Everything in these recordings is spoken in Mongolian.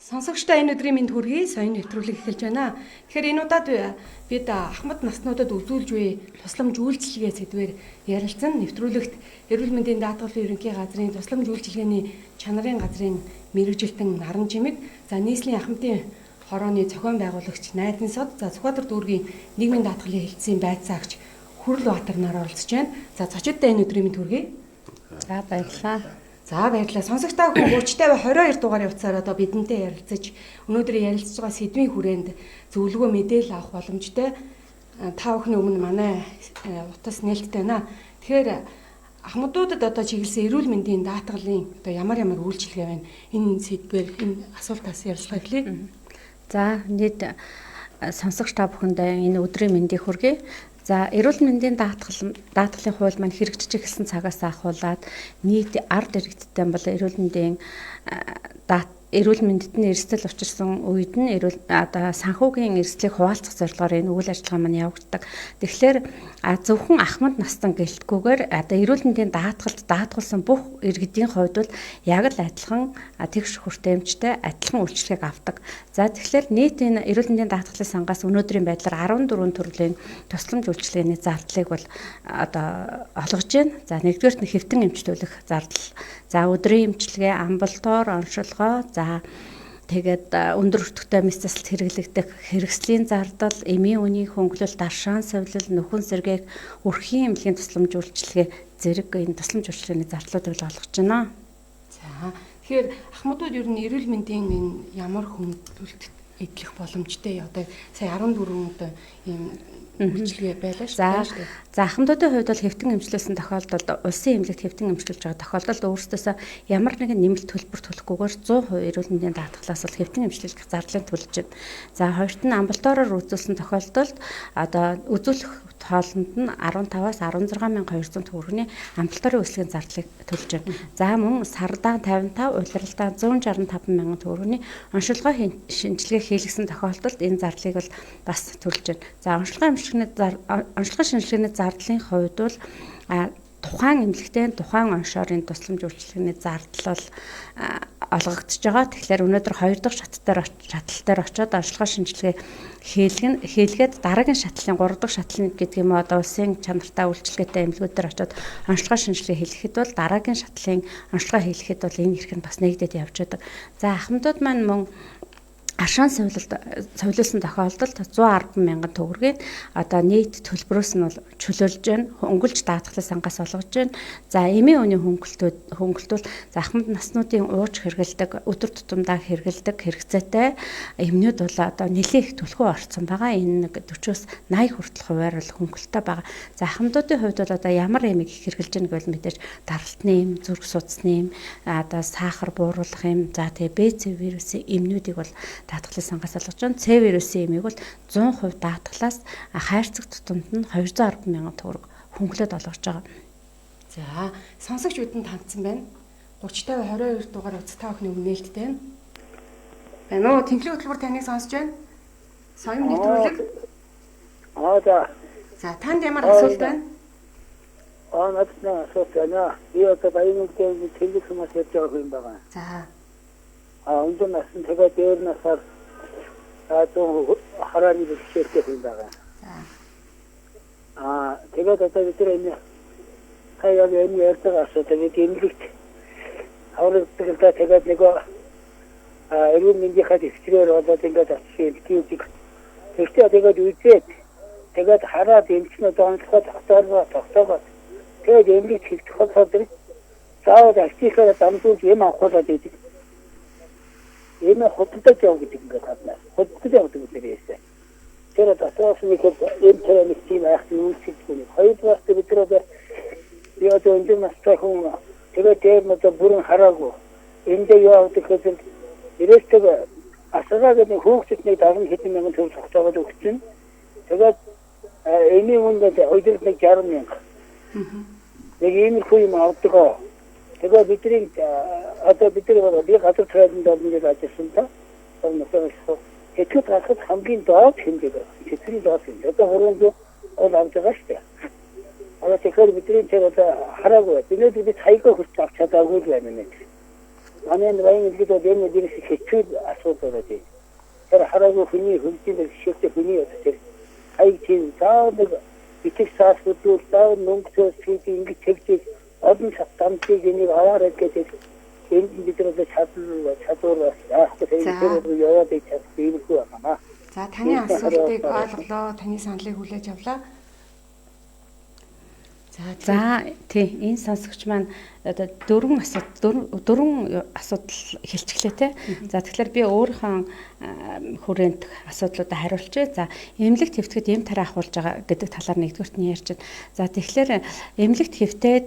Сонсогчдоо энэ өдрийн мэнд хүргэе. Соён нэвтрүүлэг эхэлж байна. Тэгэхээр энэ удаад бид ахмад наснуудад үзүүлж буй тусламж үйлчилгээ сэдвээр ярилцсан. Нэвтрүүлэгт эрүүл мэндийн даатгалын ерөнхий газрын тусламж үйлчилгээний чанарын газрын мэргэжилтэн Наран Жимэг, за нийслэлийн ахмадын хорооны зохион байгуулагч Найдан Сод, за Сүхбаатар дүүргийн нийгмийн даатгалын хэлтсийн байцаагч Хүрэл Баатар нар оролцож байна. За зочдтой энэ өдрийн мэнд хүргэе. За баярлалаа. За баярлалаа. Сонсогчдоо хүн 30-50 22 дугаар явцаар одоо бидэнтэй ярилцаж өнөөдөр ярилцж байгаа сэдвийн хүрээнд зөвлөгөө мэдээлэл авах боломжтой. Та бүхний өмнө манай утас нээлттэй байна. Тэгэхээр ахмадуудад одоо чиглэсэн эрүүл мэндийн даатгалын одоо ямар үйлчилгээ байна? Энэ сэдвээр энэ асуултаас ярилцлага эхлэе. За нийт сонсогч та бүхэндээ энэ өдрийн мэндийг хүргэе. За эрүүл мэндийн даатгалын хууль маань хэрэгжиж эхэлсэн цагаас ахуулаад нийт ард иргэдтэй бол эрүүл мэндийн эрүүл мэндэд нь эрсдэл учирсан үед нь одоо санхүүгийн эрсдлийг хуваалцах зорилгоор энэ үйл ажиллагаа маань явагддаг. Тэгэхээр зөвхөн ахмад настан гэлтгүүгээр одоо эрүүл мэндийн даатгалд даатгуулсан бүх иргэдийн хувьд бол яг л адилхан тэгш хүртээмжтэй адилхан үйлчлэгийг авдаг. За тэгэхээр нийт энэ эрүүл мэндийн даатгалын сангаас өнөөдрийн байдлаар 14 төрлийн тусламж үйлчлэгээний зардлыг бол одоо олгож байна. За нэгдүгээрт нь хэвтэн эмчлүүлэх зардал. За өдрийн эмчилгээ, амбулатори, оншилгоо, за тэгээд өндөр өртөгтэй мэс засалд хэрэглэгдэх хэрэгслийн зардал, эмийн үнийг хөнгөлөлт, аршаан сувлал, нөхөн сэргээх, өрхийн эмнэлгийн тусламж үйлчилгээ зэрэг энэ тусламж үйлчилгээний зардлуудыг олгож байна. За тэгэхээр ахмадууд ер нь эрүүл мэндийн энэ ямар хөнгөлөлт эдлэх боломжтой одоо сая 14 одоо ийм үйлчилгээ байлаа шүү дээ. За ахмадуудын хувьд бол хэвтэн эмчлүүлсэн тохиолдолд улсын эмнэлэгт хэвтэн эмчлүүлж байгаа тохиолдолд өөрсдөөсөө ямар нэгэн нэмэлт төлбөр төлөхгүйгээр 100% эрүүл мэндийн даатгалаас бол хэвтэн эмчлүүлэх зарлыг төлж байна. За хоёрт нь амбулатороор үзүүлсэн тохиолдолд одоо үзүүлэх хоолнд нь 15-аас 16,200 төгрөгийн амбулаторын үйлчлэгийн зардлыг төлж байна. За мөн сардаа 55, улиралдаа 165,000 төгрөгийн оншилгоо шинжилгээ хийлгэсэн тохиолдолд энэ зарлыг бол бас төлж байна. За онцлогын шинжилгээний зардлын хувьд бол тухайн эмнэлэгтээ тухайн оншорын тусламж үйлчилгээний зардал бол олгогдож байгаа. Тэгэхээр өнөөдөр 2 дахь шаттал дээр очиод онцлогын шинжилгээ хийлгээд дараагийн шатлалын 3 дахь шатлал гэдэг юм уу одоо улсын чанартай үйлчилгээтэй эмнэлгүүдээр очиод онцлогын шинжилгээ хийлгэхэд бол дараагийн шатлалын онцлогоо хийлгэхэд бол энэ хэрэг нь бас нэгдээд явж байдаг. За ахмадууд маань мөн аршаан сувлуулсан тохиолдолд 110,000 төгрөгийг одоо нийт төлбөрөөс нь бол чөлөөлж байна. Хөнгөлж даатгалын сангаас олгож байна. За эмийн үний хөнгөлтүүд за ахмад наснуудын ууж хэрэгэлдэг, өдөр тутамдаа хэрэгэлдэг хэрэгцээтэй эмнүүд бол одоо нэлээд их төлхөө орцсон байгаа. Энэ 40-оос 80 хүртэл хувиар бол хөнгөлттэй байгаа. За ахмадуудын хувьд бол одоо ямар эмийг хэрэгэлж байгааг бол мэдээж даралтны эм, зүрх судасны эм, одоо сахар бууруулах эм, за тэгээ БЦ вирусын эмнүүдийг бол даатгалын сангаас олгож байна. С вирусын эмийг бол 100% даатгалаас хайрцаг тутамд нь 210,000 төгрөг хөнгөлөд олгож байгаа. За сонсогч бидэнд хандсан байна. 30-52 дугаар утас та бүхний өмнө нээлттэй байна. Байна уу? Тэнхлэг хөтөлбөр таныг сонсож байна. Соён нэвтрүүлэг. За танд ямар асуулт байна? Надад асуулт байна. Би одоо баян үеийн тэнхлэг хүмүүс ярьж байгаа юм байна. За өндөр насны тэгээ дээр насаар харааны бэлчээртэй юм байна. Тэгээд одоо бид энэ хаяг энэ ярьдаг асуудал бид эмнэлэгт аврагддаг тэгээд нөгөө эрүүл мэндийнхаа дэвтрээр болоод ингээд очиж хэлтийг тэгтээ тэгээд үзээд тэгээд хараад эмчнүүд онцлогоо тогтоогоод тэгээд эмнэлэгт хэлчих болохоор заавал ачийнхаа дамжуулж юм авахулаад идэг. Энэ хөдөлгөж явах гэдэг ингээд хаднаа. Хөдөлгөж явах гэдэг нэрээсээ. Тэр одоо нэг энэ төрлийн тийм айх үйлчлэггүй. Хоёрдугаар бид нар одоо энэ настай хүн тэгээд дээр нь одоо бүрэн хараагүй. Эндээ яваад гэхэд ирээстэй асаагаад нэг хүүхдтэй дарна хэдэн мянган төгрөг тогтоогод өгсөн. Тэгээд эмийн үнэд хоёрдугаар нэг 60,000. Нэг иймэрхүү юм авдаг. Тэгээд бидний одоо бид нар би газар тариаланд орныг ажилласан та. Тэтгэл гаргах хамгийн доод хэмжээ байна. Тэтгэлийн доод хэмжээ. Одоо 300 ол авч байгаа шүү дээ. Тэгэхээр бидний тэр одоо хараагүй. Бид саягаа хүрч авч чадаагүй л байна нэ. манай баян илгэд энэ дээрс хичээл асуудал байна. Тэр хараагүй хүний хөлтийн шигтэй хүний одоо ай тийм цаадаг битэх саас хөдөл даа мөнгө төсвийг ингэж тэгж олон шатамтыг энийг аваарай гэдэг энэ бидрээд чадвар яах вэ яваад иймэрхүү байна. За таны асуултыг ойлголоо, таны саналыг хүлээж авлаа. За тий энэ сонсогч маань одоо дөрвөн асуудал хэлчихлээ те. За тэгэхээр би өөрийнхөө хүрээнд асуудлуудаа хариулчихъя. За эмнэлэгт хэвтгэд эм тараа ахуулж байгаа гэдэг талаар нэгдүгürt нь ярьж байна. За тэгэхээр эмнэлэгт хэвтээд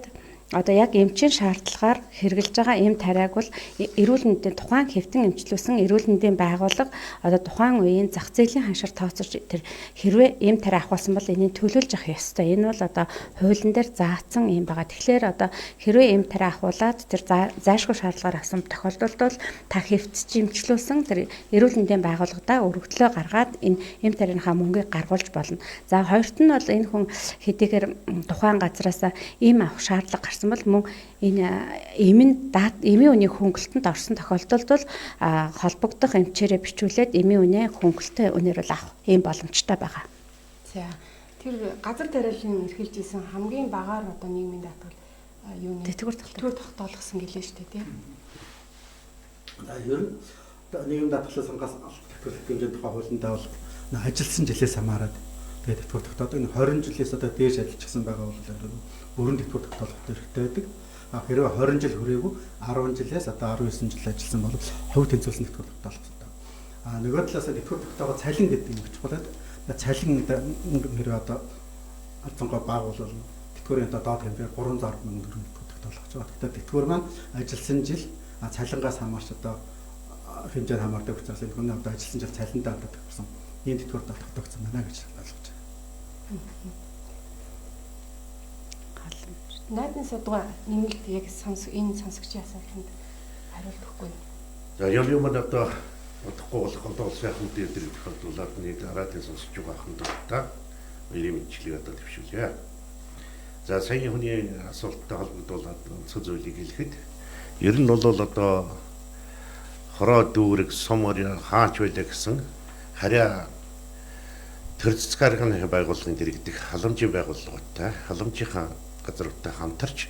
одоо яг эмчийн шаардлагаар хэрэгжилж байгаа эм тариаг бол эрүүл мэндийн тухайн хэвтэн эмчлүүлсэн эрүүл мэндийн байгууллага одоо тухайн үеийн зах зээлийн ханшаар тооцож тэр хэрвээ эм тариа авахсан бол энийг төлөөлж авах ёстой. Энэ бол одоо хуулийн дээр заасан юм байгаа. Тэгэхээр одоо хэрвээ эм тариа авахуулаад тэр зайлшгүй шаардлагаар авсан тохиолдолд бол та хэвтэж эмчлүүлсэн тэр эрүүл мэндийн байгууллагадаа өргөдлөө гаргаад энэ эм тарийнхаа мөнгийг гаргуулж болно. За хоёрт нь бол энэ хүн хэдийгээр тухайн газараас эм авах шаардлага гарсан бол мөн энэ эмийн үнийг хөнгөлтөнд орсон тохиолдолд бол холбогдох эмчээрээ бичүүлээд эмийн үнэ хөнгөлтөө үнээр бол авах ийм боломжтой байгаа. За тэр газар тариалан эрхэлж исэн хамгийн багаар одоо нийгмийн даатгал юу нэ тэтгэвэр тогтоолгосон гэлээ шүү дээ тийм. За ер нь нийгмийн даатгалаас хангаас тэтгэвэр хэмжээний тухай хуулиндаа бол ажилласан жилээс хамаарат тэгээд тэтгэвэр тогтоодог 20 жилээс одоо дээш ажиллажсэн байгаа бол бүрэн тэтгэвэр тогтоолох хэрэгтэй байдаг. Хэрвээ 20 жил хүрээгүй 10 жилээс одоо 19 жил ажилласан бол хувь тэнцвэрсэн тэтгэвэр тогтоолох хэрэгтэй. Нөгөө талаас тэтгэвэр тогтоогоо цалин гэдэг юм чухал. Цалин хэрвээ одоо алцангой байгуул тэтгэврийн одоо доод хэмжээр 300 мянган төгрөг тогтоолох гэж байгаа. Тэгэхээр тэтгэвэр маань ажилласан жил цалингаас хамаарч одоо хэмжээр хамаардаг учраас энэ хүний одоо ажилласан жил цалиндаа одоо төгссөн. Ийм тэтгэвэр тогтоогдсон байна гэж ойлгож байна. Найдын судгаа нэмэлт яг энэ сонсогчийн асуултанд хариулт өгөхгүй. За юм одоо удахгүй болох бол сайхан дээр тохиолдуулаад нэг араатын сонсож байгаа ахын дуртай ирийн мэдлэгийг одоо төвшүүлье. За саяны хүний асуулттай холбогдуулаад онцгой зүйлийг хэлэхэд ер нь бол одоо хороо дүүрэг сумор хаач байлаа гэсэн харьяа төрцгаархын байгууллагын дэргэдэх халамжийн байгууллагатай халамжийнхаа газруудтай хамтарч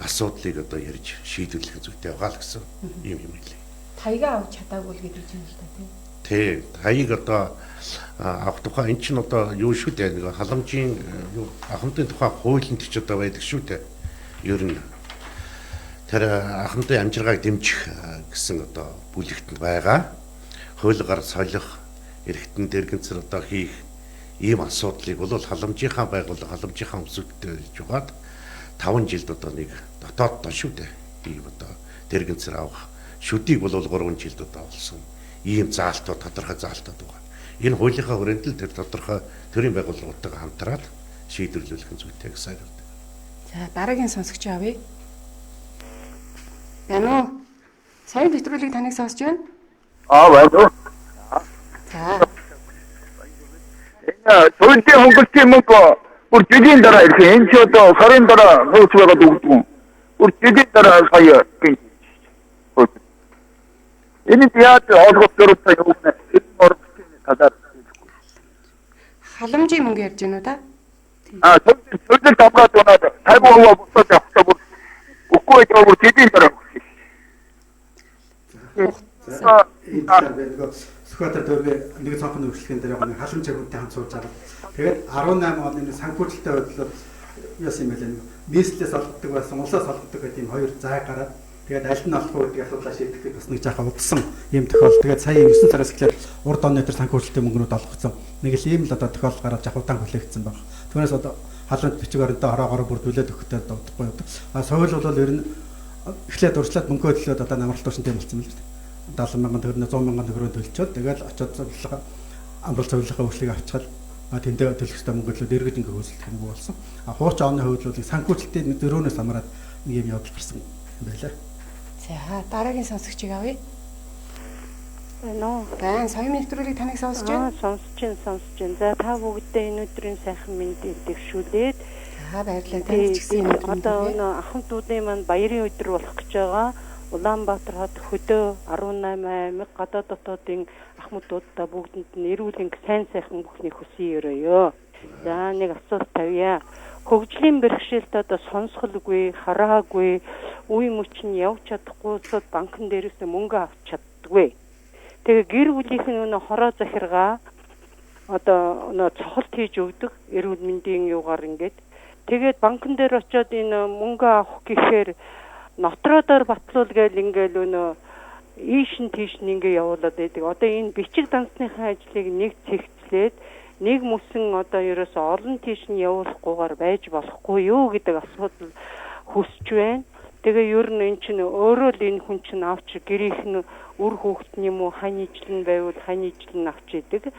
асуудлыг одоо ярьж шийдвэрлэх зүйтэй байгаа л гэсэн юм хэлээ. Таяга авч чадаагүй л гэдэг юм л та тийм. Тий, таяг одоо авах тухай эн чинь одоо юу шүү дээ нэг халамжийн ахмадын тухай хуулинд ч одоо байдаг шүү дээ. Ер нь тэр ахмадын амжиргааг дэмжих гэсэн одоо бүлэгт байгаа. Хуулигаар солих, эргэтэн дэргэнцэр одоо хийх ийм асуудлыг бол халамжийнхаа байгууллага халамжийнхаа өмсөлтөд жугаад 5 жилд одоо нэг дотооддоо шүү дээ. Ийм одоо дэргэнцэр авах шүдийг бол 3 жилд одоо олсон. Ийм заалтууд тодорхой заалтууд байгаа. Энэ хуулийнхаа хүрээнд л тэр тодорхой төрийн байгууллагуудтайгаа хамтраад шийдвэрлэх зүйтэй гэсэн юм. За дараагийн сонсогч авъя. Байна уу? Сайн нэвтрүүлгийг таныг сонсож байна? Байна уу? За. Төлөвтэй хөнгөлтийн мөнгө бүр жилийн дараа ирэх. Энэ ч одоо сарын дараа хөөс байгаад өгдөг. Бүр жилийн дараа сая гин. Энэ яад олгох дөрөвтэй юу нэ? Энэ орчны талаар Халамжийн мөнгө ярьж байна уу та? төлөв тавгаад унаад 50% босоод явахтаа бүр үгүй ээ бүр жилийн дараа. Сүхбаатар төвгийн нэг цонхны хөгжлөгийн дээр нэг халамж агуултай хамт сууж байгаа. Тэгээд 18 оны санхүүжилттэй бодлоо яасан юм бэ лээ. Нийслэлээс олгодог байсан, улсаас олгодог гэдэг ийм хоёр зай гараад тэгээд аль нь олох вэ гэдэг асуудлаа шийдэх гэж бас нэг жаахан удсан юм тохиол. Тэгээд сая 9 сараас эхлээд урд оны тэр санхүүжилтийн мөнгнүүд олгогдсон. Нэг л ийм л одоо тохиол гараад жахудаан хүлээгдсэн баг. Түүнээс одоо халамж бичиг баримтаа хороогоор бүрдүүлээд өгөхтэй дутхгүй байдаг. Соёл бол ер нь эхлээд урьдчилаад мөнгөө төлөөд одоо намралт туушин тийм болсон юм л шүү дээ. 70 мянган төгрөг 100 мянган төгрөг төлчөөд тэгээд очиод цоглолгоо амралт цоглолгоо хөшлийг авчихад тэндээ төлөх ёстой мөнгөлөө эргэж ингээ хөөсөлдөх юм болсон. Хууч оны хувьд бол санхүүжилтийн дөрөөнөөс хамаарат нэг юм явдал гарсан юм байлаа. За дараагийн сонсогчийг авъя. Нөө. Байн сая нэвтрүүлгийг таныг сонсож байна. Сонсож байна. За та бүгдээ энэ өдрийн сайхан мэндийг дэвшүүлээд баярлалаа. Танд ч гэсэн энэ одоо ахмад дүүдийн маань баярын өдөр болох гэж байгаа. Улаанбаатар хот хөдөө 18 аймаг гадаад дотоодын ахмадуудаа бүгдэнд нь эрүүл энх сайн сайхан бүхнийг хүсье өрөөё. За нэг асуулт тавья. Хөгжлийн бэрхшээлд одоо сонсголгүй, хараагүй, үе мөчн явж чадахгүй улсууд банкн дээрээс мөнгө авч чаддаггүй. Тэгээ гэр бүлийнх нь өнө хороо захиргаа одоо өнө цохолт хийж өгдөг эрүүл мэндийн юугаар ингээд тэгээд банкн дээр очиод энэ мөнгө авах гэхээр нотродоор батлуул гээл ингээл өнө ийш нь тийш нь ингээ явуулаад байдаг. Одоо энэ бичиг дансныхаа ажлыг нэг цэгцлээд нэг мөсөн одоо ерөөсө олон тийш нь явуулахгүйгээр байж болохгүй юу гэдэг асуудал хүсэж байна. Тэгээ ер нь эн чинь өөрөө л энэ хүн чинь авч гэрийнх нь үр хүүхэд юм уу ханийчлан байвал ханийчлан авч идэг.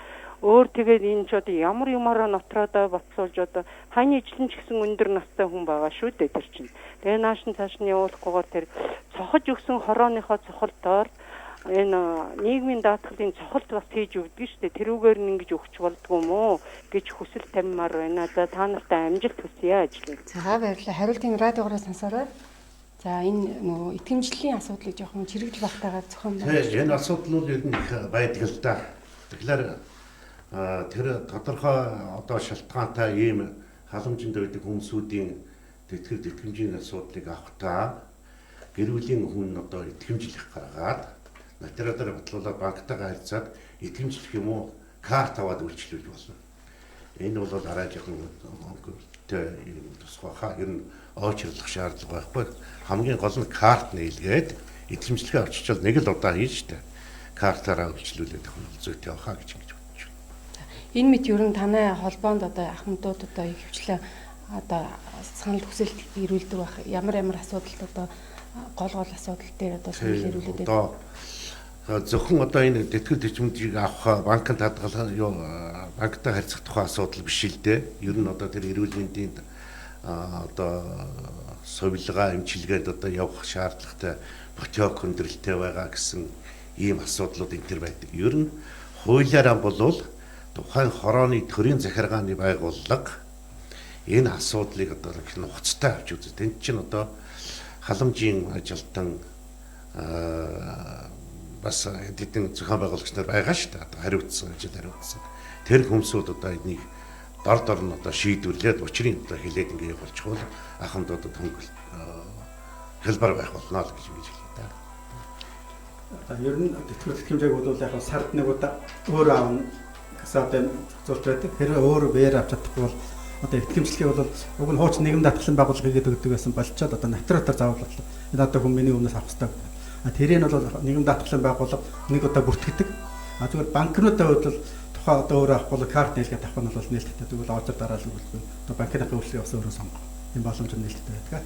Өөр тэгээд энэ ч одоо ямар юмараа нотродоо батлуулж одоо ханийчлан ч гэсэн өндөр настай хүн байгаа шүү дээ тэр чинь. Тэгээ нааш нь цааш нь явуулахгүйгээр тэр цохож өгсөн хорооныхоо цохолтоор энэ нийгмийн даатгалын цохолт бас хийж өгдөг шүү дээ. Тэрүүгээр нь ингэж өгч болдгоо мó гэж хүсэл тамимаар байна. За та нартай амжилт хүсье ажлыг. За баярлалаа. Хариултын радиогоор сонсороо. За энэ нөгөө итгэмжлэлийн асуудлыг жоохон чирэгдэл багтаагаад зохион байгуулж. Энэ асуудлууд ер нь их байдаг л да. Тэгэхээр тэр тодорхой одоо шалтгаантай ийм халамжинд байдаг хүмүүсүүдийн тэтгэмжийн асуудлыг авахтаа гэр бүлийн хүн одоо итгэмжлэх гаргаад материалаар батлуулаад банктайгаа харьцаад итгэмжлэх юм уу карт аваад үйлчлүүлж болно. Энэ бол арай жоохон тусгайхаа ер нь очрлох шаардлага байхгүй. Хамгийн гол нь карт нийлгээд итгэмжлэхээ очичвал нэг л удаа хийж штэ. Картаараа үйлчлүүлээд авах нь зүйтэй байхаа гэж бодож байна. Энэ мэд ер нь танай холбоонд одоо ахмадууд одоо хөвчлээ одоо санал хүсэлт ирүүлдэг байх. Ямар асуудалд одоо гол асуудал дээр одоо санал ирүүлээд байна. Зөвхөн одоо энэ тэтгэл дэвтэрийг авах банкнд хадгалах юу банктай харьцах тухай асуудал биш л дээ. Ер нь одоо тэр эрүүл мэндийн одоо совилгаа эмчилгээд одоо явах шаардлагатай ботек хүндрэлтэй байгаа гэсэн ийм асуудлууд энэ төр байдаг. Ер нь хуулиараа болвол тухайн хорооны төрийн захиргааны байгууллага энэ асуудлыг одоо их нухацтай авч үзэж. Тэнд чинь одоо халамжийн ажилтан бас эдийн зохион байгуулагч нар байгаа шүү дээ. Хариуцсан ажил хариуцсан. Тэр хүмүүсүүд одоо энийг дор нь одоо шийдвэрлээд учрын одоо хэлээд ингэ явуулчих бол ахмадуудад хөнгөл хэлбэр байх болно л гэж хэлээ да. Ер нь тэтгэврийн хэмжээг бол яг сард нэг удаа өөр аавн гэсэн зөвлөлт байдаг. Хэрвээ өөр бээр авч чадахгүй бол одоо итгэмжлэхий бол уг нь хуучин нийгэм даатгалын байгууллага хийгээд өгдөг байсан болчоод одоо натратаар зааварлаа. Энэ одоо хүн миний өмнөөс авах хэрэгтэй. Тэрийг бол нийгэм даатгалын байгууллага нэг удаа бүртгэдэг. Зүгээр банкнуудаа хувьд тухай одоо өөрөө авах бол карт нээлгээд авах нь бол нээлттэй. Тэгвэл очоод дараалал үлдэх. Одоо банкны хөвчлийг бас өөрөө сонгох. Энэ боломж нь нээлттэй байдаг.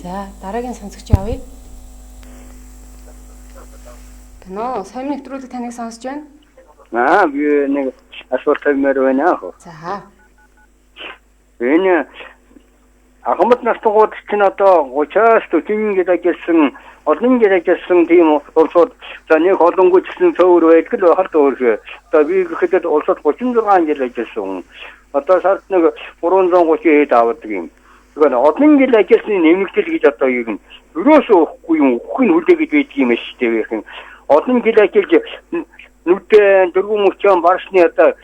За дараагийн сонсогч авъя. Тэнэ сайн нэвтрүүлэг таныг сонсож байна. Би нэг асуулт тавьмаар байна аа. За. Энэ ахмад настгууд чинь одоо 30-аас 40 гээд ажилласан олон гээд ажилласан тийм улсууд за нэг олонгүй гэсэн цөөр байдаг л хард өөр. Одоо би гэхэд улсууд 36 жил ажилласан. Одоо сард нэг 330 хэд авдаг юм. Тэгэхээр олон гээд ажилласны нэмэгдэл гэж одоо юу юм. Өрөөсөө өгөхгүй юм, өгөх нь хүлээ гэж байдаг юм шүү дээ. Олон гээд ажиллаж нүдэн дөрвөн мөчөн барсны одоо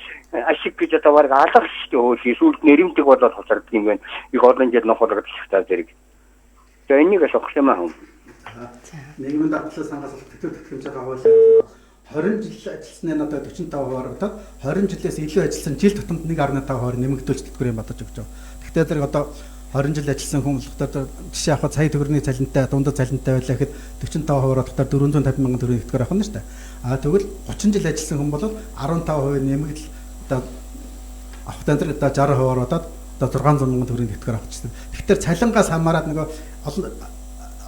ашиг гэж одоо баг алах шүү дээ. Сүүлд нэрэмдэг болоод хоцордог юм байна. Их олон жил нохолгож та зэрэг. За энийг асуух юм аа. Нийгмийн даатгалын сангаас тэтгэврийн хэмжээг агуулсан 20 жил ажилласны нь одоо 45% одоо 20 жилээс илүү ажилласан жил тутамд 1.5% нэмэгдүүлж тэтгэврийн бодож өгч байгаа. Гэхдээ зэрэг одоо 20 жил ажилласан хүн болохоор жишээ авахад сая төгрөгийн цалинтай дундад цалинтай байлаа гэхэд 45%-аар болохоор 450 мянган төгрөгийн тэтгэвэр авах нь шүү дээ. Тэгвэл 30 жил ажилласан хүн бол 15% нэмэгдэл одоо авах тань дээр одоо 60%-аар одоо 600 мянган төгрөгийн тэтгэвэр авчихсан. Тэгэхээр цалингаас хамаарат нөгөө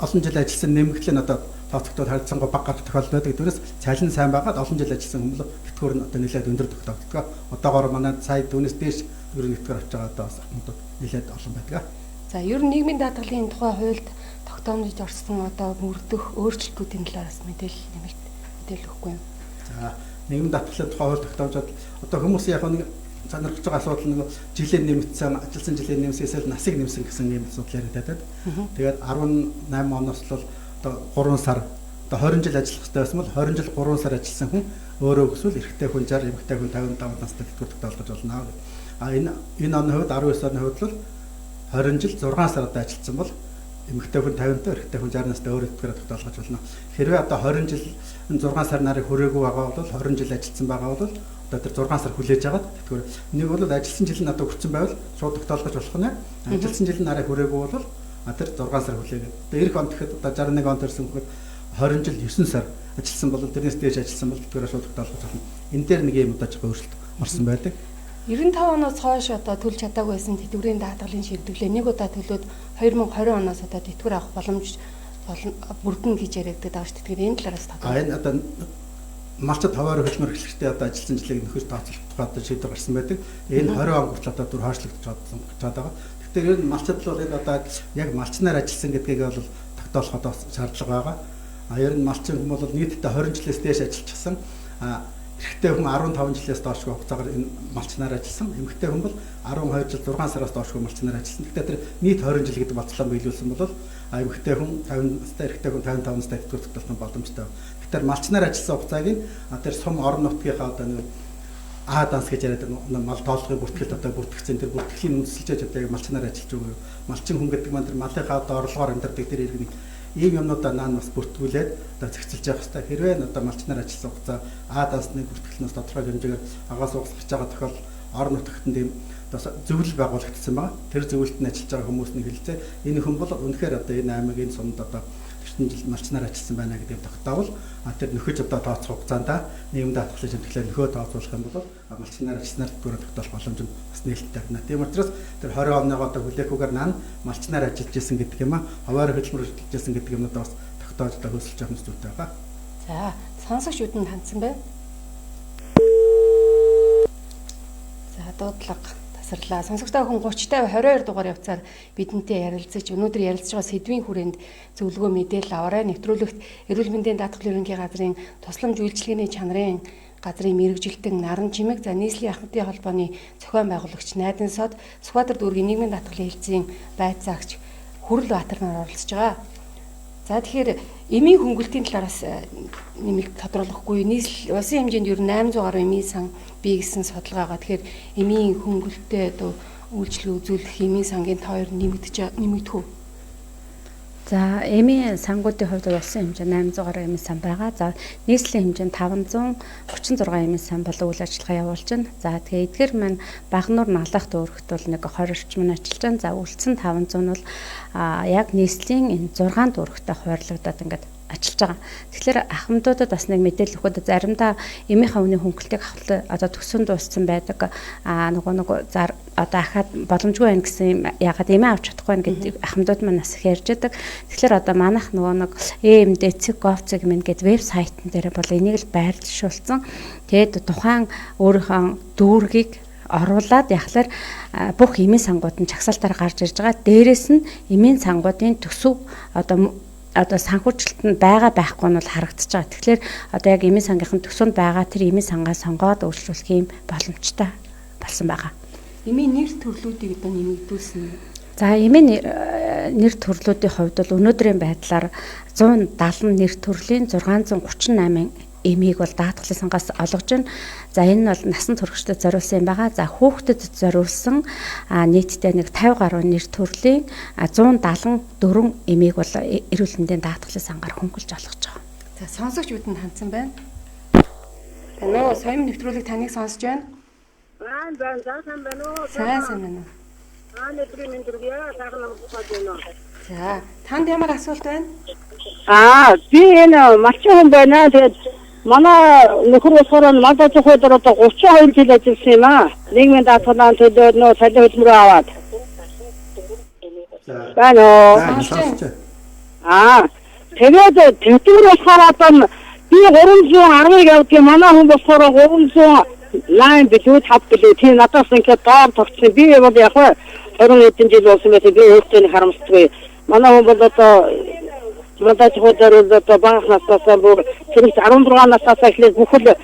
олон жил ажилласан нэмэгдэл нь одоо тооцогдоод харилцангуй баг гарах тохиолдол байдаг. Тэрээс цалин сайн байгаад олон жил ажилласан хүмүүс тэтгэвэр нь одоо нэлээд өндөр тогтоогддог. Одоогоор манай сая түүнээс дээш төгрөгийн тэтгэвэр авч байгаа одоо хүмүүс нэлээд олон байдаг. За ер нь нийгмийн даатгалын тухай хуульд тогтоомж орсон одоо мөрдөх өөрчлөлтүүдийн талаас мэдээлэл өгөхгүй юм. За нийгмийн даатгалын тухай хууль тогтоомжод одоо хүмүүс яг нэг сонирхож байгаа асуудал нэг жилийн нэмэгдсэн ажилласан жилийн нэмсгээс насыг нэмсэн гэсэн ийм асуудал яриад байдаг. Тэгээд 18 оноос бол одоо 3 сар одоо 20 жил ажиллах хэрэгтэй байсан бол 20 жил 3 сар ажилласан хүн өөрөө өсвөл эрэгтэй хүн 60, эмэгтэй хүн 55 настай тэтгэврт олгож болно. А энэ оны хувьд 19 оны хувьд бол 20 жил 6 сар одоо ажилласан бол эмэгтэй хүн 50-тай, эрэгтэй хүн 60 настай өөрөө тэтгэврт олгож болно. Хэрвээ одоо 20 жил 6 сар нарыг хүрээгүй байгаа бол 20 жил ажилласан байгаа бол одоо тэр 6 сар хүлээж агаад тэтгэвэр нэг бол ажилласан жил нь одоо хүрсэн байвал шууд тогтоолгож болох нь. Ажилласан жил нь нарыг хүрээгүй бол тэр 6 сар хүлээгээд. Одоо эх он гэхэд одоо 61 онд төрсэн гэхэд 20 жил 9 сар ажилласан бол тэрнээс дээш ажилласан бол тэтгэврээ шууд тогтоолгож болно. Энэ дээр нэг юм одоо жоо өөрчлөлт орсон байдаг. 95 оноос хойш одоо төлж чадаагүй байсан тэтгэврийн даатгалын шийдвэрлэлээ нэг удаа төлөөд 2020 оноос одоо тэтгэвэр авах боломж бүрдэн гэж яригддаг байгаа шүү дээ. Тэгэхээр энэ талаараас тодорхой. Энэ одоо малчид хаваар хөдөлмөр эхлэхдээ одоо ажилласан жилийг нөхөж тооцоолох тухай одоо шийдвэр гарсан байдаг. Энэ 20 он хүртэл одоо дүр хойшлогдож байгаа. Тэгэхээр энэ малчид бол энэ одоо яг малчнаар ажилласан гэдгийг бол тогтоолох одоо шаардлага байгаа. Ер нь малчин хүмүүс бол нийтдээ 20 жилээс дээш ажиллажсэн. Эрэгтэй хүн 15 жилээс доошгүй хугацаагаар энэ малчнаар ажилласан. Эмэгтэй хүн бол 12 жил 6 сараас доошгүй малчнаар ажилласан. Тэгэхээр тэр нийт 20 жил гэдэг батлан биелүүлсэн бол эмэгтэй хүн 50 настай, эрэгтэй хүн 55 настай тэтгэврт тогтоох боломжтой. Тэгэхээр малчнаар ажилласан хугацааг нь тэр сум орон нутгийнхаа одоо нэг данс гэж яриад мал тоолгын бүртгэл одоо бүртгэгдсэн тэр бүртгэлийн үндэслэлж одоо яг малчнаар ажиллаж байгаа юу. Малчин хүн гэдэг маань тэр малынхаа одоо орлогоор амьдардаг тэр иргэний ийм юмнуудаа наан бас бүртгүүлээд одоо зохицуулж явах хэрэгтэй. Хэрвээ одоо малчнаар ажилласан хугацаа дансны бүртгэлнээс тодорхой хэмжээгээр агаас угсгаж байгаа тохиол орон нутгад ийм зөвлөл байгуулагдсан байгаа. Тэр зөвлөлд нь ажиллаж байгаа хүмүүсний хэлцээ энэ хүн бол үнэхээр одоо энэ аймаг энэ сумд одоо 40 жил малчнаар ажилласан байна гэдэг тогтоовол тэр нөхөж одоо тооцох хугацаанд нийгэмд хатгалын шимтгэлээр нөхөө тооцоолох юм бол малчнаар ажилласнаар тэтгэврээ тогтоох боломж нь бас нээлттэй байна. Тийм учраас тэр 20 оныгоо одоо хүлээхүүгээр наан малчнаар ажиллаж исэн гэдэг юм аа. Хаваар хөдөлмөр ажиллаж исэн гэдэг юмнуудаа бас тогтоож одоо хөөсөлж явах нь зүйтэй байгаа. За, сонсогчдод нь хандсан байна. За, дуудлага тасарлаа. Сонсогчтой хүн 30-тай 22 дугаар явцаар бидэнтэй ярилцаж өнөөдөр ярилцж байгаа сэдвийн хүрээнд зөвлөгөө мэдээлэл аваарай. Нэвтрүүлэгт Эрүүл мэндийн даатгалын ерөнхий газрын тусламж үйлчилгээний чанарын газрын мэрэгжилтэн Наран Чимэг за нийслэлийн ахмадын холбооны зохион байгуулагч Найдан Сод Сүхбаатар дүүргийн нийгмийн даатгалын хэлтсийн байцаагч Хүрэл Баатар нар оролцож байгаа. За тэгэхээр эмийн хөнгөлтийн талаараас нэмэлт тодруулахгүй нийслэл улсын хэмжээнд ер нь 800 гаруй эмийн сан бий гэсэн судалгаагаа тэгэхээр эмийн хөнгөлтөд үйлчлэг үзүүлэх эмийн сангийн тоо нэмэгдэх үү? За эмийн сангуудын хувьд улсын хэмжээнд 800 гаруй эмийн сан байгаа. За нийслэлийн хэмжээнд 536 эмийн сан болон үйл ажиллагаа явуулж байна. За тэгээ эдгээр маань Багнуур Налах дүүрэгт бол нэг 20 орчим нь ажиллаж байна. За үлдсэн 500 нь бол яг нийслэлийн энэ 6 дүүрэгтээ хуваарлагдаад ингээд ажиллаж байгаа. Тэгэхээр ахмадуудад бас нэг мэдээлэл өгөхөд заримдаа эмийнхээ үний хөнгөлтийг авах одоо төсөнд дууссан байдаг. Нөгөө зар одоо ахаад боломжгүй байна гэсэн ягаад эмээ авч чадахгүй байна гэдэг ахмадууд маань бас их ярьж байдаг. Тэгэхээр одоо манайх нөгөө EMD.gov.mn гэдэг вебсайтн дээр бол энийг л байрлуулсан. Тэгээд тухайн өөрийнхөө дүүргийг оруулаад яхахлаар бүх эмийн сангууд нь чагсаалтаар гарч ирж байгаа. Дээрээс нь эмийн сангуудын төсөв одоо санхүүжилтанд байгаа байхгүй нь бол харагдаж байгаа. Тэгэхээр одоо яг эмийн сангийнхан төсөнд байгаа тэр эмийн сангаа сонгоод өөрчлүүлэх юм боломжтой болсон байгаа. Эмийн нэр төрлүүдийг одоо нэмэгдүүлсэн. За эмийн нэр төрлүүдийн хувьд бол өнөөдрийн байдлаар 170 нэр төрлийн 638 эмийг бол даатгалын сангаас олгож байна. За энэ бол насан туршидад зориулсан юм байгаа. За хүүхдэд зориулсан нийтдээ нэг 50 гаруй нэр төрлийн 174 эмийг бол эрүүл мэндийн даатгалын сангаар хөнгөлж олгож байгаа. За сонсогчдод нь хандсан байна. Танаа соём нэвтрүүлэг таныг сонсож байна. сайн байна уу? Сайн байна уу? Нэвтрүүлэг мэдрэгээ сайхан амсгаж байна. За танд ямар асуулт байна? Би энэ малчин хүн байна. Тэгээд манай нөхөр болохоор мандаж хойдор одоо 32 жил ажилласан юм аа. Нийгмийн даатгалын төлөө нөө цалин хөдөлмөрөө аваад. Байна уу? Тэгээд тэтгэвэр болохоор одоо би 310-ыг явуулдаг манай хүн болохоор 308 билүүд хавтлаа. Тийм надаас ингээд доор тогтсон. Би бол яг 20 хэдэн жил болсон байх. Би өөртөө харамсдаг. Манай хүн бол одоо мандаж хойдор одоо баах насаас бүр 16 насаас эхлээд бүхэл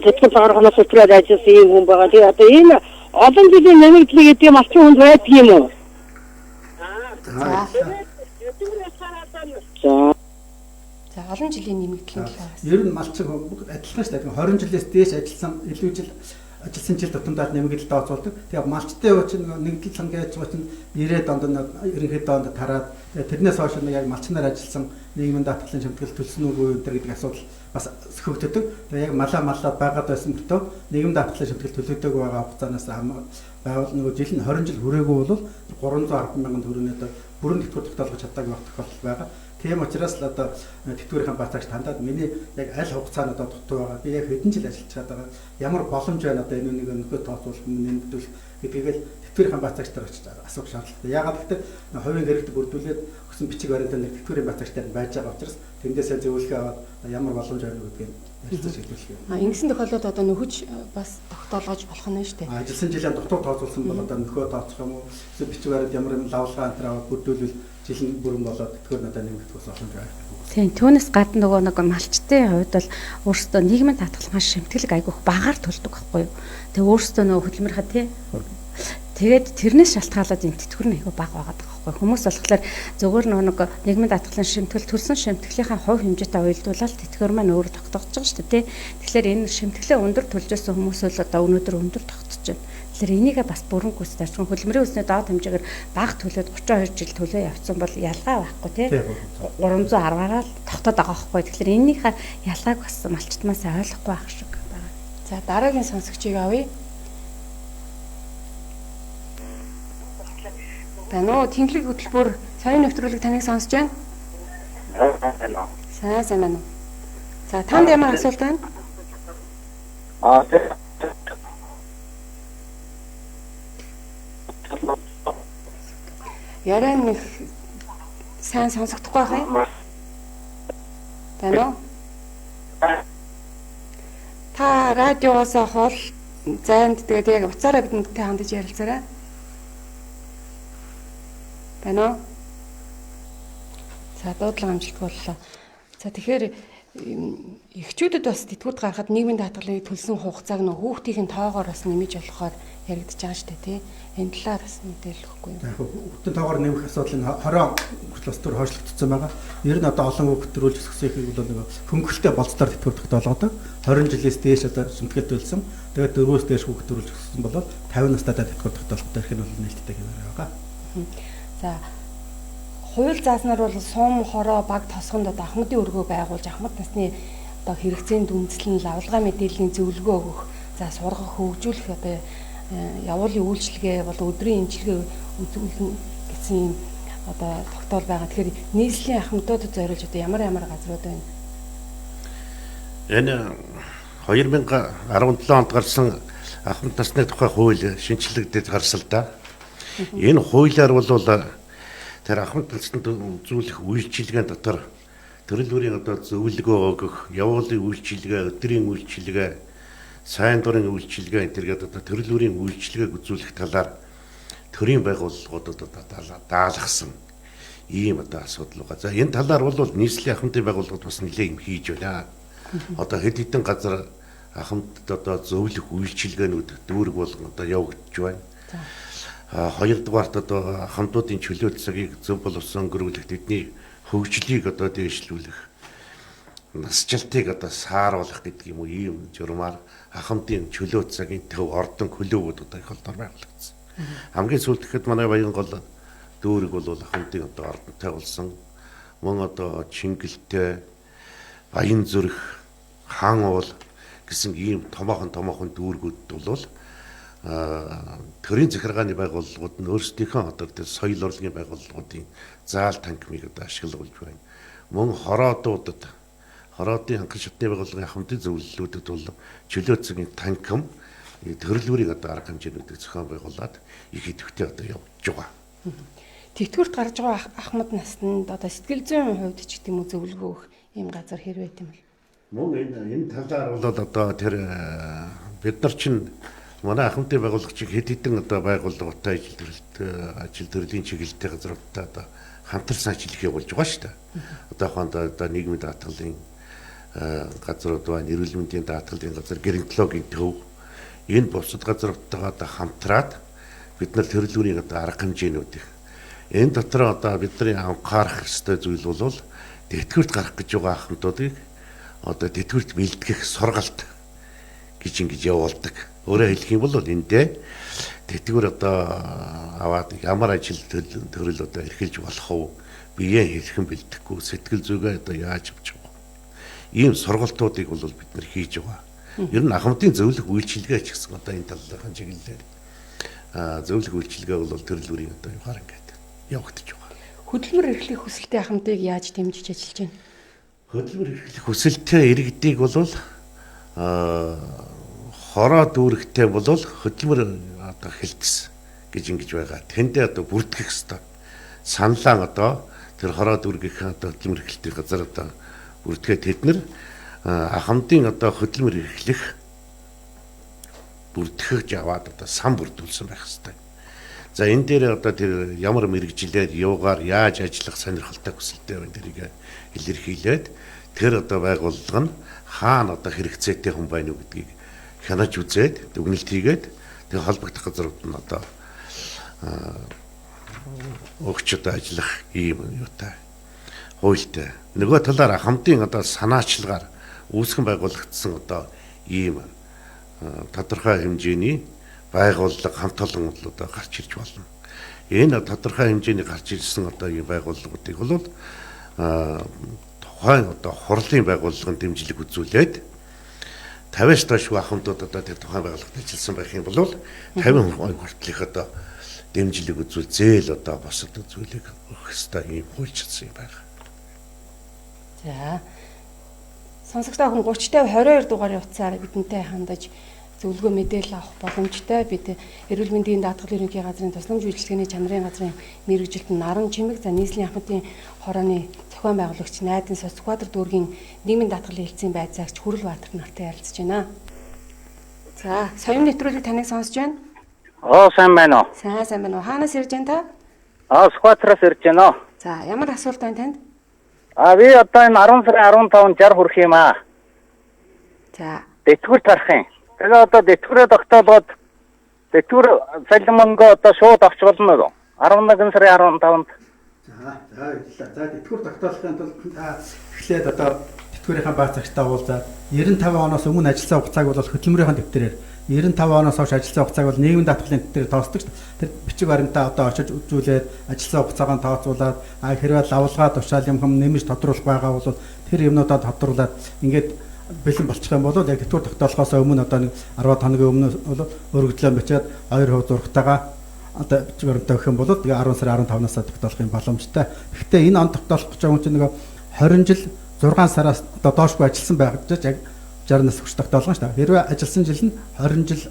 тэтгэл гаргахнаас өдрөөр ажилласан юм хүн байгаа. Тэгээ одоо энэ олон жилийн нэмэгдлэг гэдэг малчин хүнд байдаг юм уу? За За олон жилийн нэмэгдлийн талаас. Ер нь малчин адилхан шүү дээ. 20 жилээс дээш ажилласан илүү жил ажилласан жил тутамдаар нэмэгдэл тооцоолдог. Тэгээ малчтай уу чинь нэгдэл сангийн ажил чинь 90-ад онд ерөнхийдөө онд тараад тэрнээс хойш яг малчнаар ажилласан нийгмийн даатгалын шимтгэл төлсөн үгүй энэ гэдэг асуудал бас сөхөгддөг. Тэгээ яг малаа байгаад байсан мөртөө нийгмийн даатгалын шимтгэл төлөгдөг байгаа хугацаанаас байгуул нөгөө жил нь 20 жил хүрээгүй бол 310 мянган төгрөгийн одоо бүрэн тэтгэврт тогтоолгож чадаагүй тохиолдол байгаа. Тийм учраас л одоо тэтгэврийн бацаагч тандаад миний яг аль хугацаанд одоо дутуу байгаа. Би яг хэдэн жил ажиллаж байгаа. Ямар боломж байна одоо энэ нэг нөхөд тооцоолох нэмэгдүүлэх гэдгийг л тэтгэврийн бацаагч нар очиж асуух шаардлагатай. Яагаад гэвэл хувийн хэрэгт бүрдүүлээд өгсөн бичиг баримтаар нэг тэтгэврийн бацаагчтай байж байгаа учраас тэндээсээ зөвлөгөө аваад ямар боломж байна гэдгийг ярилцаж хэлүүлэх юм. Ингэсэн тохиолдолд одоо нөхөж бас тогтоолгож болох нь шүү дээ. Ажилласан жилийн дутуу тооцоолсон бол одоо нөхөө тооцох юм уу? Эсвэл бичиг баримт ямар юм лавлгаа энэ аваад бүрдүүлвэл жилийн бүрэн болоод тэтгэвэр надад нэмэгдэх бас боломж байна. Тийм түүнээс гадна нөгөө нэг малчтын хувьд бол өөрсдөө нийгмийн даатгалмаас шимтгэлэг айгүйх багаар төлдөг байхгүй юу. Тэгээ өөрсдөө нөгөө хөдөлмөрхөө тий. Тэгээд тэрнээс шалтгаалаад энэ тэтгэвэр нь айгүй бага байгаа байхгүй. Хүмүүс болохоор зөвхөн нөгөө нийгмийн даатгалын шимтгэл төлсөн шимтгэлийнхаа хувь хэмжээтэй уялдуулаад тэтгэвэр маань өөрөө тогтоож байгаа шүү дээ тий. Тэгэхээр энэ шимтгэлээ өндөр төлж байсан хүмүүс бол одоо өнөөдөр өндөр тогтож байна. Тэгэхээр энийгээ бас бүрэн гүйцэтгэж хөдөлмөрийн үсний доод хэмжээгээр бага төлөөд 32 жил төлөө явцсан бол ялгаа байхгүй тий 310-аар л тогтоод байгаа байхгүй. Тэгэхээр энийхээ ялгааг бас малчтмаас ойлгохгүй байх шиг байна. За дараагийн сонсогчийг авъя. Таноо тэнхлэг хөтөлбөр соёлын нэвтрүүлэг таныг сонсож байна. Сайн байна уу? За танд ямар асуулт байна? Яраа нэг сайн сонсохдохгүй байх юм. Таноо та радиогоос хол зайд тэгээд яг уцаараа бидэнтэй хандаж ярилцаарай. Байна уу? За дуудлага амжилтгүй боллоо. За тэгэхээр эхчүүдэд бас тэтгэврт гаргахад нийгмийн даатгалыг төлсөн хугацааг нөх хүүхдийн тоогоор бас нэмэж болохоор яригдж байгаа шүү дээ тий. Энэ талаар бас мэдээлэл өгөхгүй юу? Яг хүүхдийн тоогоор нэмэх асуудал нь 20 хүртэл бас түр хойшлогдсон байгаа. Ер нь одоо олон хүүхд төрүүлж өсгөхийг бол нэг хөнгөлөлтэй болцлоор тэтгэврт тогтоолгодог. 20 жилээс дээш одоо шимтгэл төлсөн. Тэгээд 4-өөс дээш хүүхд төрүүлж өсгсөн бол 50 настайдаа тэтгэврт тогтоолгодог гэх нь бол нээлттэй хэмээр байгаа. За хууль зааснаар бол сум хороо баг тосгонд одоо ахмадын өргөө байгуулж ахмад насны одоо хэрэгцээнд үндэслэн лавлгаа мэдээллийн зөвлөгөө өгөх, за сургах, хөгжүүлэх одоо явуулын үйлчилгээ бол өдрийн эмчилгээ үзүүлнэ гэсэн юм одоо тогтоол байгаа. Тэгэхээр нийслэлийн ахмадуудад зориулж одоо ямар газрууд байна? Энэ 2017 онд гарсан ахмад насны тухай хууль шинжилэгдэж гарсан л да. Энэ хуулиар бол тэр ахмад наснд үзүүлэх үйлчилгээний дотор төрөл бүрийн одоо зөвлөгөө өгөх, явуулын үйлчилгээ, өдрийн үйлчилгээ, сайн дурын үйлчилгээ энэ төргээд одоо төрөл бүрийн үйлчилгээг үзүүлэх талаар төрийн байгууллагуудад одоо даалгасан ийм одоо асуудал байгаа. За энэ талаар бол нийслэлийн ахмадын байгууллагууд бас нэлээд юм хийж байна. Одоо хэд хэдэн газар ахмадд одоо зөвлөх үйлчилгээнүүд дүүрэг болгон одоо явагдаж байна. Хоёрдугаарт одоо хамтуудын чөлөө цагийг зөв боловсон өнгөрүүлэх, тэдний хөгжлийг одоо дээшлүүлэх, насжилтыг одоо сааруулах гэдэг юм уу ийм журмаар хамтын чөлөө цагийн төв ордон хөлөөвүүд одоо их болдоор байгуулагдсан. Хамгийн сүүлд гэхэд манай Баянгол дүүрэг бол хамтын одоо ордонтой болсон. Мөн одоо Чингэлтэй, Баянзүрх, Хаан уул гэсэн ийм томоохон дүүргүүд бол төрийн захиргааны байгууллагууд нь өөрсдийнхөө одоо тэр соёл урлагийн байгууллагуудын заал танхимыг одоо ашиглуулж байна. Мөн хороодуудад хороодын хангалттай шатны байгууллагын хамтын зөвлөлүүдэд бол чөлөө цагийн танхим төрөл бүрийн одоо арга хэмжээнүүдийг зохион байгуулад их идэвхтэй одоо явж байгаа. Тэтгэврт гарч байгаа ахмад наснд одоо сэтгэл зүйн хувьд ч гэдэг юм уу зөвлөгөө өгөх ийм газар хэрвээ тийм л. Мөн энэ талаар бол одоо тэр бид нар чинь манай ахмадын байгууллагч хэд хэдэн одоо байгууллагатай ажил төрлийн чиглэлтэй газруудтай одоо хамтарсан ажил их явуулж байгаа шүү дээ. Одоохондоо одоо нийгмийн даатгалын газрууд байна, эрүүл мэндийн даатгалын газар, геронтологийн төв энэ бусад газруудтайгаа одоо хамтраад бид нар төрөл бүрийн одоо арга хэмжээнүүдийг энэ дотор одоо бидний анхаарах ёстой зүйл бол тэтгэврт гарах гэж байгаа ахмадуудыг одоо тэтгэврт бэлтгэх сургалт гэж ингэж явуулдаг. Өөрөөр хэлэх юм бол эндээ тэтгэвэр одоо аваад ямар ажил төрөл одоо эрхэлж болох вэ? Биеэ хэрхэн бэлтгэхгүй, сэтгэл зүгээ одоо яаж авч байгаа. Ийм сургалтуудыг бол бид нэр хийж байгаа. Ер нь ахмадын зөвлөх үйлчилгээ ч гэсэн одоо энэ талын чиглэлээр зөвлөх үйлчилгээ бол төрөл бүрийн одоо югаар ингээд явагдаж байгаа. Хөдөлмөр эрхлэх хүсэлтэй ахмадыг яаж дэмжиж ажиллаж байна? Хөдөлмөр эрхлэх хүсэлтэй иргэдийг бол хороо дүүрэгтэй бол хөдөлмөр одоо хэлтс гэж ингэж байгаа. Тэндээ одоо бүртгэх ёстой. Саналаа одоо тэр хороо дүүргийнхээ одоо хөдөлмөр эрхлэлтийн газар одоо бүртгээ тэд нар ахмадын одоо хөдөлмөр эрхлэх бүртгэж аваад одоо сан бүрдүүлсэн байх ёстой. За энэ дээр одоо тэр ямар мэрэгжилээр юугаар яаж ажиллах сонирхолтой хүсэлтэй байна тэрийг илэрхийлээд тэр одоо байгууллага нь хаана одоо хэрэгцээтэй хүн байна уу гэдгийг хянаж үзээд дүгнэлт хийгээд тэр холбогдох газрууд нь одоо өгчөд ажиллах ийм юутай хуультай. Нөгөө талаар хамтын одоо санаачлагаар үүсгэн байгуулагдсан одоо ийм тодорхой хэмжээний байгууллага хамт олон одоо гарч ирж болно. Энэ тодорхой хэмжээний гарч ирсэн одоо ийм байгууллагуудыг бол тухайн одоо хурлын байгууллагын дэмжлэг үзүүлээд 50-аас доош ахмадууд одоо тэр тухайн байгууллагад ажилласан байх юм бол 50% хүртэлх одоо дэмжлэг үзүүл зээл одоо босод үзүүлэг өгөх ёстой ийм хуульчилсан юм байна. За. Сонсогчдоо хүн 30-22 дугаарын утсаар бидэнтэй хандаж зөвлөгөө мэдээлэл авах боломжтой. Бид эрүүл мэндийн даатгалын ерөнхий газрын тусламж үйлчилгээний чанарын газрын мэрэгжилтэн Наран Чимэг, за нийслэлийн ахмадын хорооны зохион байгуулагч Найдын Сүхбаатар дүүргийн нийгмийн даатгалын хэлтсийн байцаагч Хүрэл Баатар нартай ярилцж байна. За, соён нэвтрүүлэг таныг сонсож байна. Сайн байна уу? Сайн байна уу? Хаанаас ирж байна та? Сүхбаатараас ирж байна уу? За, ямар асуулт байна танд? Би одоо энэ 10 сарын 15-нд 60 хүрэх юм аа. За. Тэтгэвэр тарах юм. Тэгээ одоо тэтгэврээ тогтоолгоод тэтгэвэр цалин мөнгө одоо шууд авч болно уу? 11 сарын 15-нд. За тэтгэвэр тогтоолохын тулд эхлээд одоо тэтгэврийн баацагчтай уулзаад 95 оноос өмнө ажилласан хугацааг бол хөдөлмөрийн дэвтэрээр 95 оноос хойш ажилласан хугацааг бол нийгмийн даатгалын дэвтэрээр тооцдог. Тэр бичиг баримтаа одоо очиж үзүүлээд ажилласан хугацаагаа тооцоолаад хэрвээ лавлгаа тушаал юм хэм нэмж тодруулах байгаа бол тэр юмнуудаа тодруулаад ингээд бэлэн болчих юм бол яг тэтгэвэр тогтоолохоос өмнө одоо 10 хоногийн өмнө бол өргөдлөө бичээд 2% зургатайгаа одоо бичиг баримтаа өгөх юм бол тэгээ 10 сарын 15-наас тогтоолох юм боломжтой. Гэхдээ энэ он тогтоолох гэж байгаа хүн чинь нэг 20 жил 6 сараас одоо доошгүй ажилласан байх гэж яг 60 нас хүрч тогтоолгоо шүү дээ. Хэрвээ ажилласан жил нь 20 жил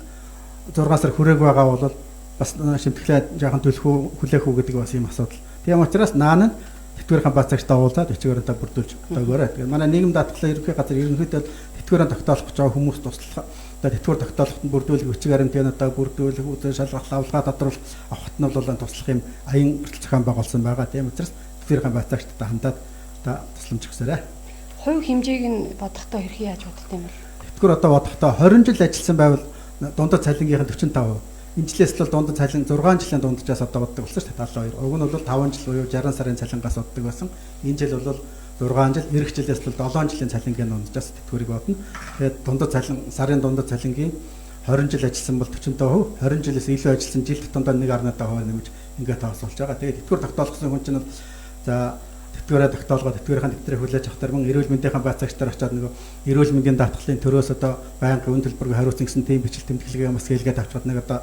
6 сар хүрээг байгаа бол бас шимтгэлээ жоохон төлөхөө хүлээх үү гэдэг бас юм асуудал. Тийм учраас наан нь тэтгэврийн баацагчтай уулзаад бичгээр одоо бүрдүүлж өгөөрэй. Тэгэхээр манай нийгэм даатгалын ерөнхий газар ерөнхийдөө тэтгэврийн тогтоолох гэж байгаа хүмүүс туслах одоо тэтгэвэр тогтоолоход бүрдүүлэх бичгээр нь одоо бүрдүүлэх үзэн шалгах лавлгаа тодруулах авахт нь бол туслах юм аян бүртгэл зохион байгуулсан байгаа. Тийм учраас тэтгэврийн баацагчтай хандаад одоо тусламж өгсөөрэй. Хувь хэмжээг нь бодохдоо хэрхэн яаж боддог юм бэ? Тэтгэвэр одоо бодохдоо 20 жил ажилласан байвал дундад цалингийнх нь 45%. Энэ жилээс л дундад цалин 6 жилийн дунджаас одоо боддог болсон шүү дээ 72. Уг нь бол 5 жил буюу 60 сарын цалингаас боддог байсан. Энэ жил бол 6 жил, эх жилээс л 7 жилийн цалингийн дунджаас тэтгэврийг бодно. Тэгээд дундад цалин сарын дундад цалингийн 20 жил ажилласан бол 45%, 20 жилээс илүү ажилласан жил тутамдаа 1.5% нэмж ингээд тооцоолж байгаа. Тэгээд тэтгэвэр тогтоолгосон хүн чинь за тэтгэврээ тогтоолгоод тэтгэврийн дэвтрийг хүлээж авах тарман эрүүл мэндийн баацагчдаар очиад нөгөө эрүүл мэндийн даатгалын төрөөс одоо байнгын үн төлбөрөөр хариуцсан гэсэн тийм бичил тэмдэглэгээ бас хэлгээд авчгаад нэг одоо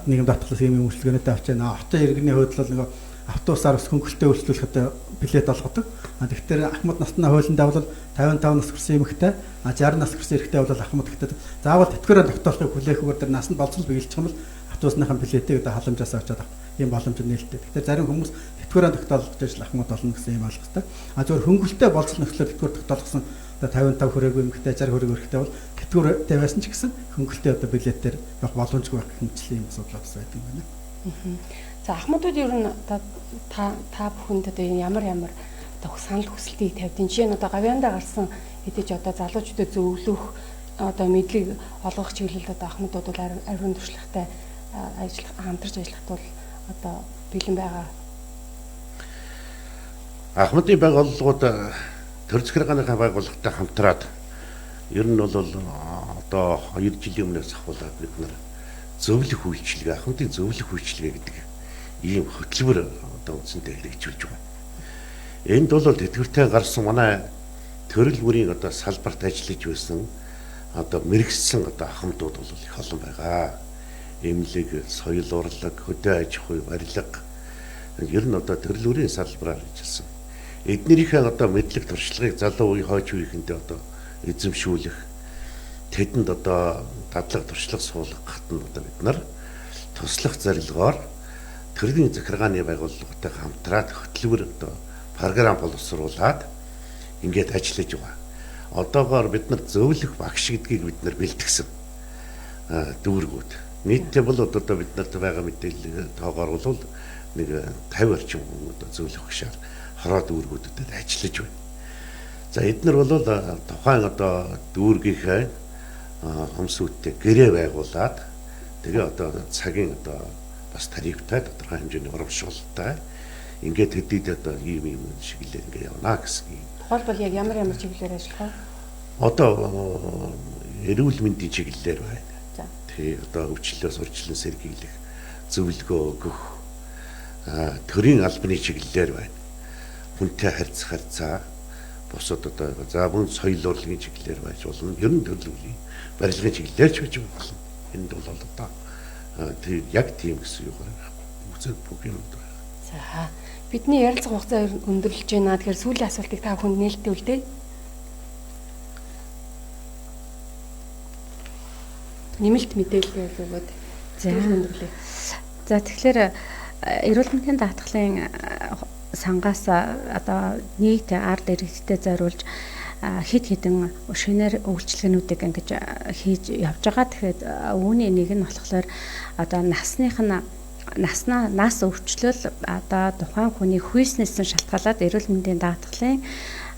нийгэм даатгалаас ийм үйлчлэгнэтэй авч яана. Хотын иргэний хувьд бол нөгөө автобусаар ус хөнгөлтөө үйлчлүүлэх одоо билет олгодог. Тэгэхээр ахмад насны хуулиндаа бол 55 нас хүрсэн эмэгтэй, 60 нас хүрсэн эрэгтэй бол ахмад гэдэг. Заавал тэтгэврээ тогтоолохыг хүлээхгүйгээр тэр насанд болцол биелчих юм бол автобусныхан билетийг одоо халамжаас авчаад ийм боломж нээлттэй. Тэгэхээр зарим хүмүүс тэтгэврээ тогтоолох гэж ахмад болно гэсэн юм алгастай. Зөвхөн хөнгөлтөө болцол нөхцөлөөр тэтгэвэр тогтоолгосон одоо 55 хүрээгүй эмэгтэй, 60 хүрээгүй эрэгтэй бол тэтгэвртэй байсан ч гэсэн хөнгөлтөө одоо билетээр явах боломжгүй байх хэмжээний юм асуудал бас байдаг юм байна. За ахмадууд ер нь одоо та бүхэнд одоо ямар одоо санал хүсэлтийг тавьдیں۔ Жишээ нь одоо гавьяндаа гарсан хэдиж одоо залуучуудад зөвлөх одоо мэдлэг олгох чиглэлд одоо ахмадууд бол ариун туршлагатай хамтарч ажиллахад бол одоо бэлэн байгаа. Ахмадын байгууллагууд төр захиргааныхаа байгууллагатай хамтраад ер нь бол одоо 2 жилийн өмнөөс ахуулаад бид нар зөвлөх үйлчилгээ, Ахмадын зөвлөх үйлчилгээ гэдэг ийм хөтөлбөр одоо үндсэндээ хэрэгжүүлж байгаа. Энд бол тэтгэвртэй гарсан манай төрөл бүрийн одоо салбарт ажиллаж байсан одоо мэрэгсэн одоо ахмадууд бол их олон байгаа. Эмнэлэг, соёл урлаг, хөдөө аж ахуй, барилга ер нь одоо төрөл бүрийн салбараар ажилласан. Эднэрийнхээ одоо мэдлэг туршлагыг залуу үе хойч үеийнхэндээ одоо эзэмшүүлэх, тэдэнд одоо дадлаг туршлага суулгахад нь одоо бид нар туслах зорилгоор төрлийн захиргааны байгууллагатай хамтраад хөтөлбөр одоо програм боловсруулад ингээд ажиллаж байгаа. Одоогоор бид нар зөвлөх багш гэдгийг бид нар бэлтгэсэн дүүргүүд. Нийтдээ бол одоо бид нарт байгаа мэдээлэл тоогоор бол нэг 50 орчим одоо зөвлөх багшаар хороо дүүргүүдэд ажиллаж байна. За эдгээр бол тухайн одоо дүүргийнхээ хомсуудтай гэрээ байгуулад тэгээ одоо цагийн одоо бас тарифтай тодорхой хэмжээний урамшуулалттай ингээд хэдийд одоо ийм шиглэлээр ингээд явна гэсэн юм. Тухайлбал яг ямар чиглэлээр ажиллах вэ? Одоо эрүүл мэндийн чиглэлээр байна. За. Тий одоо өвчлөлөөс урьдчилан сэргийлэх, зөвлөгөө өгөх, төрийн албаны чиглэлээр байна. Хүнтэй харьцаа бусад одоо за мөн соёл урлагийн чиглэлээр байж болно. Ер нь төрөлхтний барилгын чиглэлээр ч байж болно. Энд бол одоо яг тийм гэсэн юм байна. Үзэг бүх юм байна. За бидний ярилцах хугацаа өндөрлөж байна. Тэгэхээр сүүлийн асуултыг та бүхэнд нээлттэй үлдээ. Нэмэлт мэдээлэл өгөөд өндөрлөе. За тэгэхээр эрүүл мэндийн даатгалын сангаас одоо нийт ард иргэдэд зориулж хэд хэдэн шинээр үйлчилгээнүүдийг ингэж хийж явж байгаа. Тэгэхээр үүний нэг нь болохоор одоо нас өвчлөл одоо тухайн хүний хүйснээс нь шалтгаалаад эрүүл мэндийн даатгалын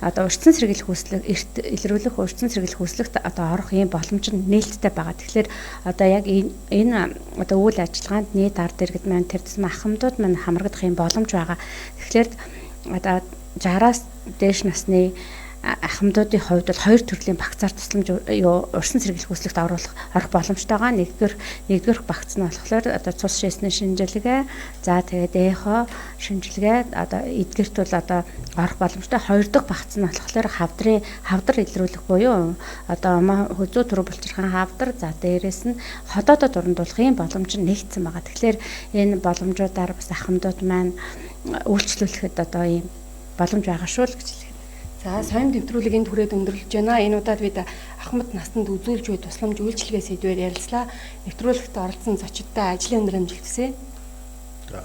одоо урьдчилан сэргийлэх хүслэг эрт илрүүлэх урьдчилан сэргийлэх хүслэгт одоо орох юм боломж нь нээлттэй байгаа. Тэгэхээр одоо яг энэ одоо үйл ажиллагаанд нийт ард иргэд маань тэр тусмаа ахмадууд маань хамрагдах юм боломж байгаа. Тэгэхээр одоо 60-аас дээш насны ахмадуудын хувьд бол хоёр төрлийн багцаар тусламж урьдчилан сэргийлэх хүслэгт орох боломжтой байгаа. Нэгдүгээр багц нь болохоор одоо цус шээсний шинжилгээ, за тэгээд ЭХО шинжилгээ одоо эдгээрт бол одоо орох боломжтой. Хоёр дахь багц нь болохоор хавдар илрүүлэх буюу одоо хөзөө төрөө булчирхан хавдар, за дээрээс нь ходоодод урандуулахын боломж нь нэгдсэн байгаа. Тэгэхээр энэ боломжуудаар бас ахмадууд маань үйлчлүүлэхэд одоо ийм боломж байгаа шүү л гэж хэлээ. За соён дэвтрүүлэг энд хүрээд өндөрлөж байна. Энэ удаад бид ахмад насанд үзүүлж буй тусламж үйлчилгээ сэдвээр ярилцлаа. Нэвтрүүлэгт оролцсон зочдтой ажлын өндөр амжилт хүсье. За.